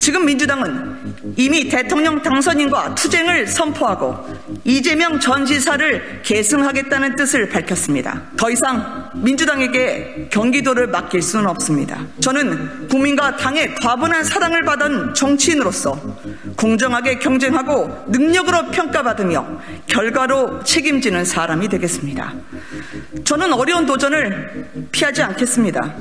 지금 민주당은 이미 대통령 당선인과 투쟁을 선포하고 이재명 전 지사를 계승하겠다는 뜻을 밝혔습니다. 더 이상 민주당에게 경기도를 맡길 수는 없습니다. 저는 국민과 당의 과분한 사랑을 받은 정치인으로서 공정하게 경쟁하고 능력으로 평가받으며 결과로 책임지는 사람이 되겠습니다. 저는 어려운 도전을 피하지 않겠습니다.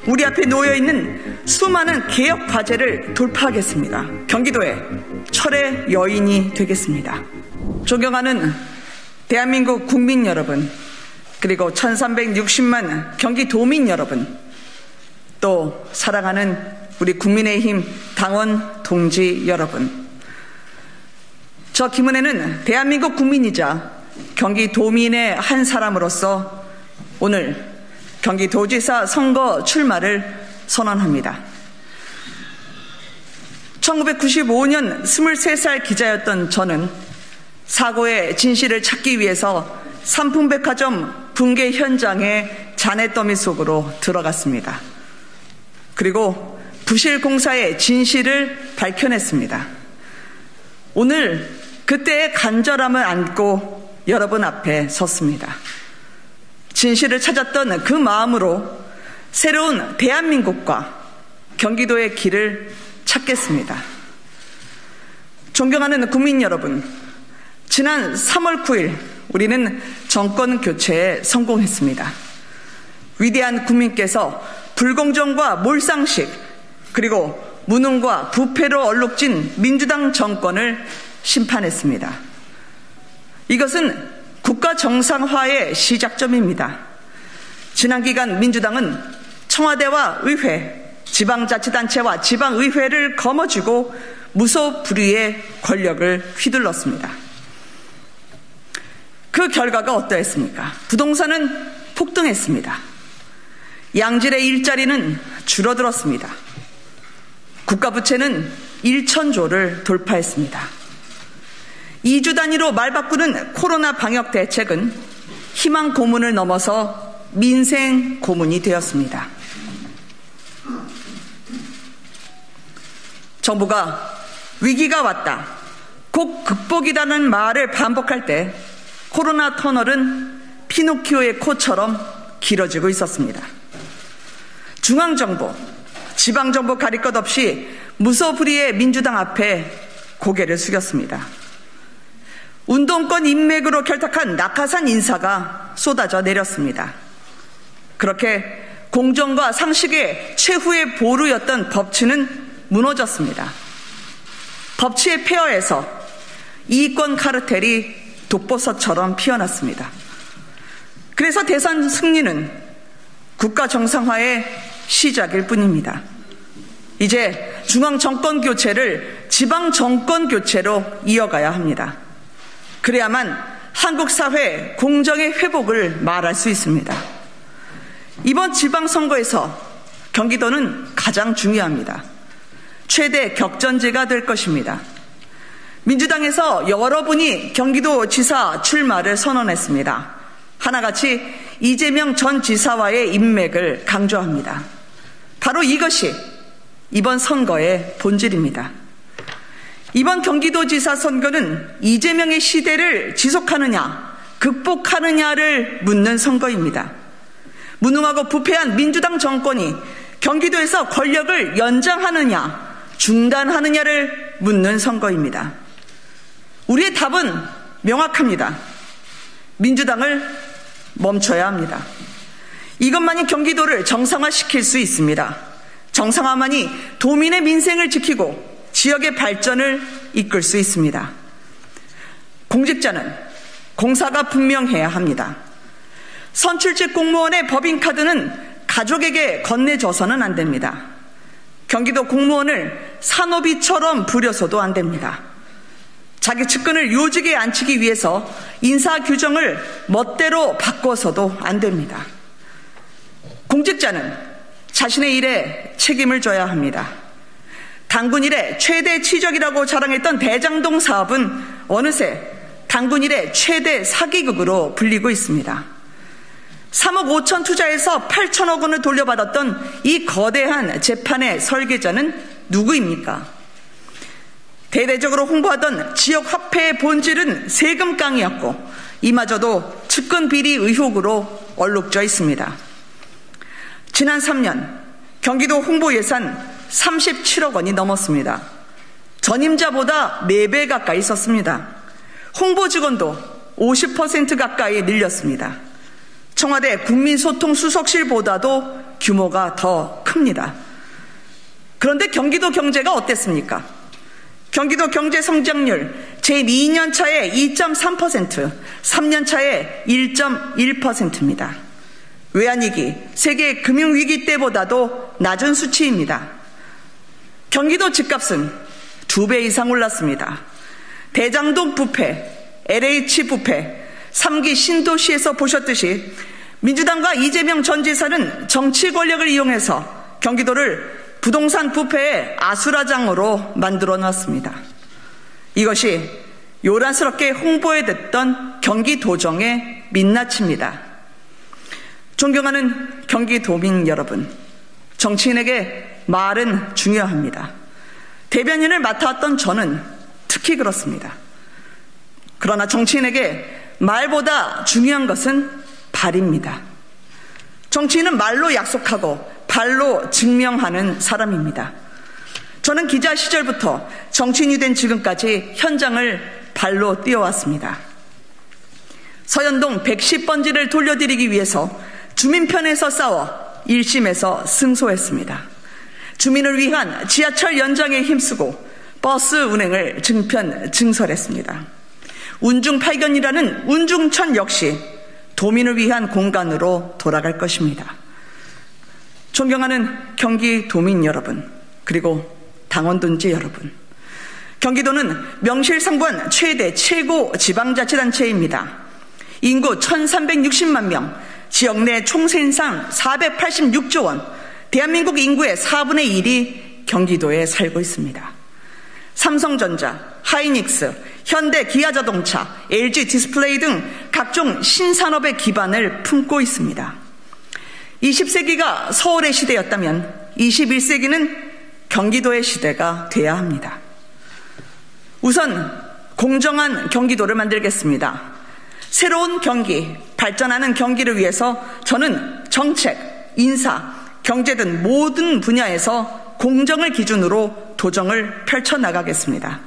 우리 앞에 놓여있는 수많은 개혁 과제를 돌파하겠습니다. 경기도의 철의 여인이 되겠습니다. 존경하는 대한민국 국민 여러분, 그리고 1360만 경기도민 여러분, 또 사랑하는 우리 국민의힘 당원 동지 여러분, 저 김은혜는 대한민국 국민이자 경기도민의 한 사람으로서 오늘 경기도지사 선거 출마를 선언합니다. 1995년 23살 기자였던 저는 사고의 진실을 찾기 위해서 삼풍백화점 붕괴 현장의 잔해더미 속으로 들어갔습니다. 그리고 부실 공사의 진실을 밝혀냈습니다. 오늘 그때의 간절함을 안고 여러분 앞에 섰습니다. 진실을 찾았던 그 마음으로 새로운 대한민국과 경기도의 길을 찾겠습니다. 존경하는 국민 여러분, 지난 3월 9일 우리는 정권 교체에 성공했습니다. 위대한 국민께서 불공정과 몰상식 그리고 무능과 부패로 얼룩진 민주당 정권을 심판했습니다. 이것은 국가 정상화의 시작점입니다. 지난 기간 민주당은 청와대와 의회, 지방자치단체와 지방의회를 거머쥐고 무소불위의 권력을 휘둘렀습니다. 그 결과가 어떠했습니까? 부동산은 폭등했습니다. 양질의 일자리는 줄어들었습니다. 국가부채는 1,000조를 돌파했습니다. 2주 단위로 말 바꾸는 코로나 방역 대책은 희망 고문을 넘어서 민생 고문이 되었습니다. 정부가 위기가 왔다, 곧 극복이라는 말을 반복할 때 코로나 터널은 피노키오의 코처럼 길어지고 있었습니다. 중앙정부, 지방정부 가릴 것 없이 무소불위의 민주당 앞에 고개를 숙였습니다. 운동권 인맥으로 결탁한 낙하산 인사가 쏟아져 내렸습니다. 그렇게 공정과 상식의 최후의 보루였던 법치는 무너졌습니다. 법치의 폐허에서 이권 카르텔이 독버섯처럼 피어났습니다. 그래서 대선 승리는 국가 정상화의 시작일 뿐입니다. 이제 중앙 정권 교체를 지방 정권 교체로 이어가야 합니다. 그래야만 한국 사회 공정의 회복을 말할 수 있습니다. 이번 지방선거에서 경기도는 가장 중요합니다. 최대 격전지가 될 것입니다. 민주당에서 여러분이 경기도지사 출마를 선언했습니다. 하나같이 이재명 전 지사와의 인맥을 강조합니다. 바로 이것이 이번 선거의 본질입니다. 이번 경기도지사 선거는 이재명의 시대를 지속하느냐, 극복하느냐를 묻는 선거입니다. 무능하고 부패한 민주당 정권이 경기도에서 권력을 연장하느냐, 중단하느냐를 묻는 선거입니다. 우리의 답은 명확합니다. 민주당을 멈춰야 합니다. 이것만이 경기도를 정상화시킬 수 있습니다. 정상화만이 도민의 민생을 지키고 지역의 발전을 이끌 수 있습니다. 공직자는 공사가 분명해야 합니다. 선출직 공무원의 법인카드는 가족에게 건네줘서는 안 됩니다. 경기도 공무원을 산호비처럼 부려서도 안 됩니다. 자기 측근을 요직에 앉히기 위해서 인사규정을 멋대로 바꿔서도 안 됩니다. 공직자는 자신의 일에 책임을 져야 합니다. 당군 일의 최대 치적이라고 자랑했던 대장동 사업은 어느새 당군 일의 최대 사기극으로 불리고 있습니다. 3억 5천 투자해서 8천억 원을 돌려받았던 이 거대한 재판의 설계자는 누구입니까? 대대적으로 홍보하던 지역 화폐의 본질은 세금 깡이었고 이마저도 측근 비리 의혹으로 얼룩져 있습니다. 지난 3년 경기도 홍보 예산 37억 원이 넘었습니다. 전임자보다 4배 가까이 썼습니다. 홍보 직원도 50% 가까이 늘렸습니다. 청와대 국민소통수석실보다도 규모가 더 큽니다. 그런데 경기도 경제가 어땠습니까? 경기도 경제 성장률 제2년 차에 2.3%, 3년 차에 1.1%입니다. 외환위기, 세계 금융위기 때보다도 낮은 수치입니다. 경기도 집값은 2배 이상 올랐습니다. 대장동 부패, LH 부패, 3기 신도시에서 보셨듯이 민주당과 이재명 전 지사는 정치 권력을 이용해서 경기도를 부동산 부패의 아수라장으로 만들어 놨습니다. 이것이 요란스럽게 홍보에 됐던 경기도정의 민낯입니다. 존경하는 경기도민 여러분, 정치인에게 말은 중요합니다. 대변인을 맡아왔던 저는 특히 그렇습니다. 그러나 정치인에게 말보다 중요한 것은 발입니다. 정치인은 말로 약속하고 발로 증명하는 사람입니다. 저는 기자 시절부터 정치인이 된 지금까지 현장을 발로 뛰어왔습니다. 서현동 110번지를 돌려드리기 위해서 주민 편에서 싸워 1심에서 승소했습니다. 주민을 위한 지하철 연장에 힘쓰고 버스 운행을 증설했습니다. 운중팔견이라는 운중천 역시 도민을 위한 공간으로 돌아갈 것입니다. 존경하는 경기도민 여러분, 그리고 당원동지 여러분, 경기도는 명실상부한 최고 지방자치단체입니다. 인구 1360만 명, 지역 내 총생산 486조 원, 대한민국 인구의 4분의 1이 경기도에 살고 있습니다. 삼성전자, 하이닉스, 현대 기아자동차, LG 디스플레이 등 각종 신산업의 기반을 품고 있습니다. 20세기가 서울의 시대였다면 21세기는 경기도의 시대가 돼야 합니다. 우선 공정한 경기도를 만들겠습니다. 새로운 경기, 발전하는 경기를 위해서 저는 정책, 인사, 경제 등 모든 분야에서 공정을 기준으로 도정을 펼쳐나가겠습니다.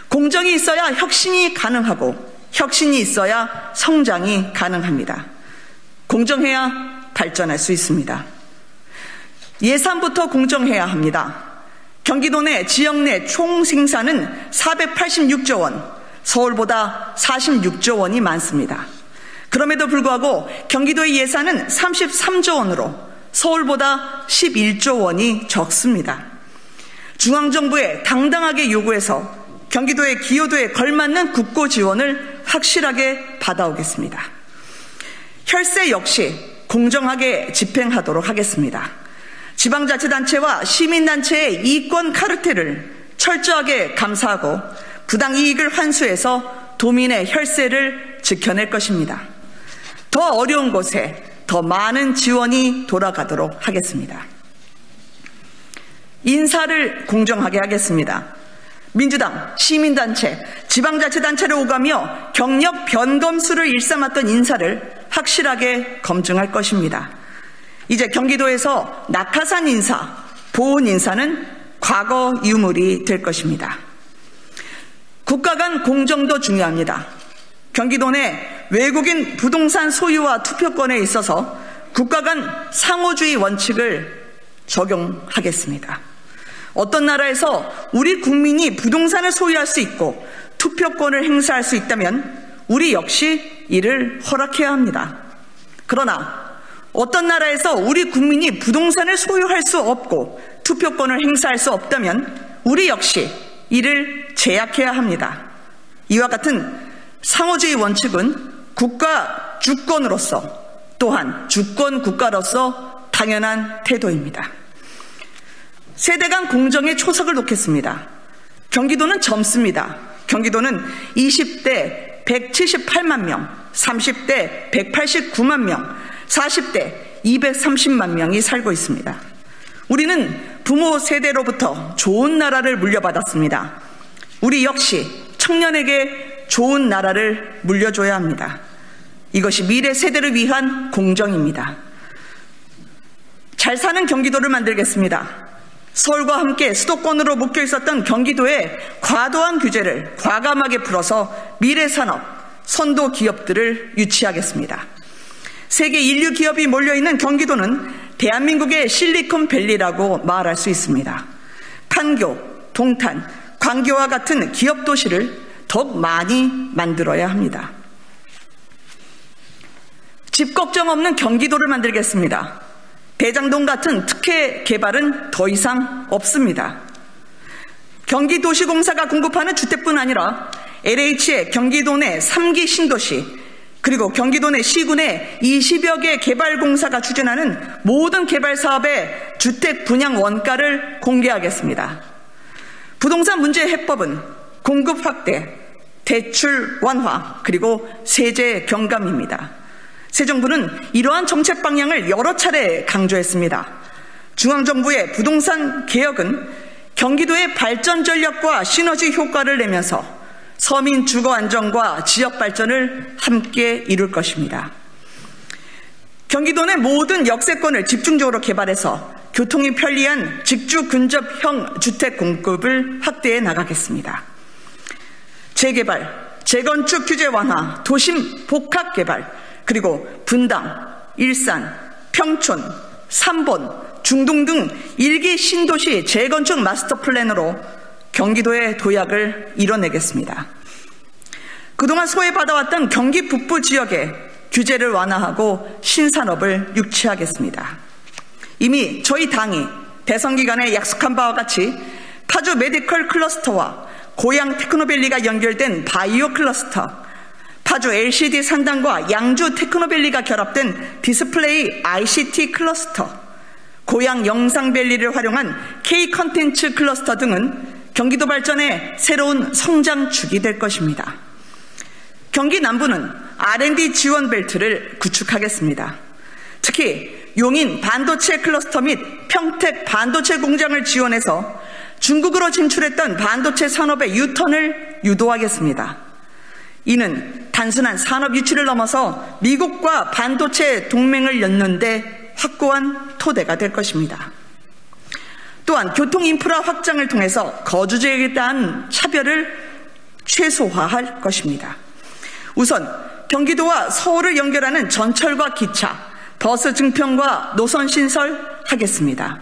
공정이 있어야 혁신이 가능하고 혁신이 있어야 성장이 가능합니다. 공정해야 발전할 수 있습니다. 예산부터 공정해야 합니다. 경기도 내 지역 내 총생산은 486조 원, 서울보다 46조 원이 많습니다. 그럼에도 불구하고 경기도의 예산은 33조 원으로 서울보다 11조 원이 적습니다. 중앙정부에 당당하게 요구해서 경기도의 기여도에 걸맞는 국고 지원을 확실하게 받아오겠습니다. 혈세 역시 공정하게 집행하도록 하겠습니다. 지방자치단체와 시민단체의 이권 카르텔을 철저하게 감사하고 부당이익을 환수해서 도민의 혈세를 지켜낼 것입니다. 더 어려운 곳에 더 많은 지원이 돌아가도록 하겠습니다. 인사를 공정하게 하겠습니다. 민주당, 시민단체, 지방자치단체를 오가며 경력 변검수를 일삼았던 인사를 확실하게 검증할 것입니다. 이제 경기도에서 낙하산 인사, 보훈 인사는 과거 유물이 될 것입니다. 국가 간 공정도 중요합니다. 경기도 내 외국인 부동산 소유와 투표권에 있어서 국가 간 상호주의 원칙을 적용하겠습니다. 어떤 나라에서 우리 국민이 부동산을 소유할 수 있고 투표권을 행사할 수 있다면 우리 역시 이를 허락해야 합니다. 그러나 어떤 나라에서 우리 국민이 부동산을 소유할 수 없고 투표권을 행사할 수 없다면 우리 역시 이를 제약해야 합니다. 이와 같은 상호주의 원칙은 국가 주권으로서 또한 주권 국가로서 당연한 태도입니다. 세대 간 공정의 초석을 놓겠습니다. 경기도는 젊습니다. 경기도는 20대 178만 명, 30대 189만 명, 40대 230만 명이 살고 있습니다. 우리는 부모 세대로부터 좋은 나라를 물려받았습니다. 우리 역시 청년에게 좋은 나라를 물려줘야 합니다. 이것이 미래 세대를 위한 공정입니다. 잘 사는 경기도를 만들겠습니다. 서울과 함께 수도권으로 묶여 있었던 경기도의 과도한 규제를 과감하게 풀어서 미래 산업, 선도 기업들을 유치하겠습니다. 세계 인류 기업이 몰려있는 경기도는 대한민국의 실리콘밸리라고 말할 수 있습니다. 판교, 동탄, 광교와 같은 기업 도시를 더욱 많이 만들어야 합니다. 집 걱정 없는 경기도를 만들겠습니다. 대장동 같은 특혜 개발은 더 이상 없습니다. 경기도시공사가 공급하는 주택뿐 아니라 LH의 경기도 내 3기 신도시, 그리고 경기도 내 시군의 20여 개 개발공사가 추진하는 모든 개발 사업의 주택 분양 원가를 공개하겠습니다. 부동산 문제 해법은 공급 확대, 대출 완화, 그리고 세제 경감입니다. 새 정부는 이러한 정책 방향을 여러 차례 강조했습니다. 중앙정부의 부동산 개혁은 경기도의 발전 전략과 시너지 효과를 내면서 서민 주거 안정과 지역 발전을 함께 이룰 것입니다. 경기도 내 모든 역세권을 집중적으로 개발해서 교통이 편리한 직주 근접형 주택 공급을 확대해 나가겠습니다. 재개발, 재건축 규제 완화, 도심 복합 개발, 그리고 분당, 일산, 평촌, 삼본, 중동 등 1기 신도시 재건축 마스터 플랜으로 경기도의 도약을 이뤄내겠습니다. 그동안 소외받아왔던 경기 북부 지역에 규제를 완화하고 신산업을 유치하겠습니다. 이미 저희 당이 대선 기간에 약속한 바와 같이 파주 메디컬 클러스터와 고양 테크노밸리가 연결된 바이오 클러스터, 파주 LCD 산단과 양주 테크노밸리가 결합된 디스플레이 ICT 클러스터, 고양 영상밸리를 활용한 K 컨텐츠 클러스터 등은 경기도 발전의 새로운 성장축이 될 것입니다. 경기 남부는 R&D 지원 벨트를 구축하겠습니다. 특히 용인 반도체 클러스터 및 평택 반도체 공장을 지원해서 중국으로 진출했던 반도체 산업의 유턴을 유도하겠습니다. 이는 단순한 산업 유치를 넘어서 미국과 반도체 동맹을 연 데 확고한 토대가 될 것입니다. 또한 교통 인프라 확장을 통해서 거주지에 대한 차별을 최소화할 것입니다. 우선 경기도와 서울을 연결하는 전철과 기차, 버스 증평과 노선 신설하겠습니다.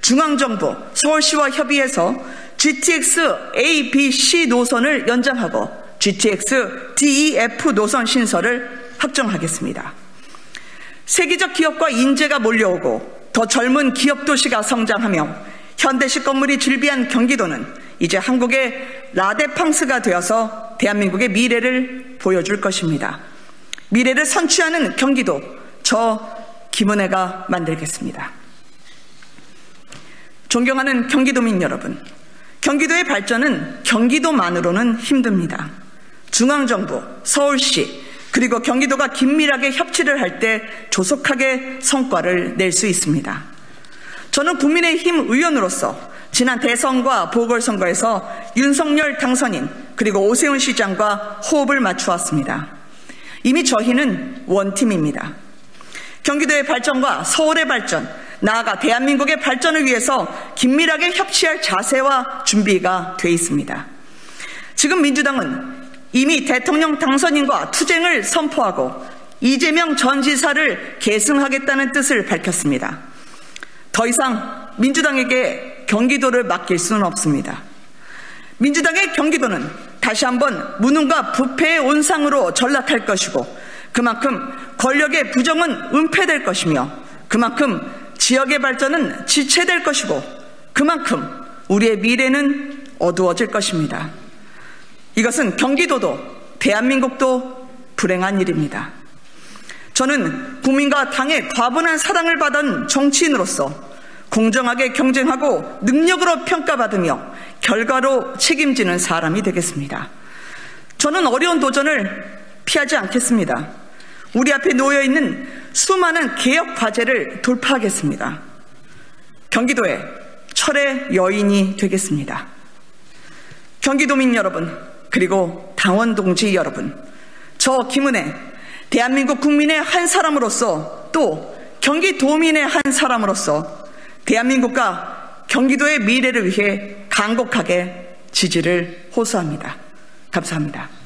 중앙정부, 서울시와 협의해서 GTX A, B, C 노선을 연장하고 GTX DEF 노선 신설을 확정하겠습니다. 세계적 기업과 인재가 몰려오고 더 젊은 기업 도시가 성장하며 현대식 건물이 즐비한 경기도는 이제 한국의 라데팡스가 되어서 대한민국의 미래를 보여줄 것입니다. 미래를 선취하는 경기도, 저 김은혜가 만들겠습니다. 존경하는 경기도민 여러분, 경기도의 발전은 경기도만으로는 힘듭니다. 중앙정부, 서울시, 그리고 경기도가 긴밀하게 협치를 할 때 조속하게 성과를 낼 수 있습니다. 저는 국민의힘 의원으로서 지난 대선과 보궐선거에서 윤석열 당선인 그리고 오세훈 시장과 호흡을 맞추었습니다. 이미 저희는 원팀입니다. 경기도의 발전과 서울의 발전, 나아가 대한민국의 발전을 위해서 긴밀하게 협치할 자세와 준비가 돼 있습니다. 지금 민주당은 이미 대통령 당선인과 투쟁을 선포하고 이재명 전 지사를 계승하겠다는 뜻을 밝혔습니다. 더 이상 민주당에게 경기도를 맡길 수는 없습니다. 민주당의 경기도는 다시 한번 무능과 부패의 온상으로 전락할 것이고, 그만큼 권력의 부정은 은폐될 것이며, 그만큼 지역의 발전은 지체될 것이고, 그만큼 우리의 미래는 어두워질 것입니다. 이것은 경기도도 대한민국도 불행한 일입니다. 저는 국민과 당의 과분한 사랑을 받은 정치인으로서 공정하게 경쟁하고 능력으로 평가받으며 결과로 책임지는 사람이 되겠습니다. 저는 어려운 도전을 피하지 않겠습니다. 우리 앞에 놓여있는 수많은 개혁 과제를 돌파하겠습니다. 경기도의 철의 여인이 되겠습니다. 경기도민 여러분, 그리고 당원 동지 여러분, 저 김은혜, 대한민국 국민의 한 사람으로서, 또 경기도민의 한 사람으로서 대한민국과 경기도의 미래를 위해 간곡하게 지지를 호소합니다. 감사합니다.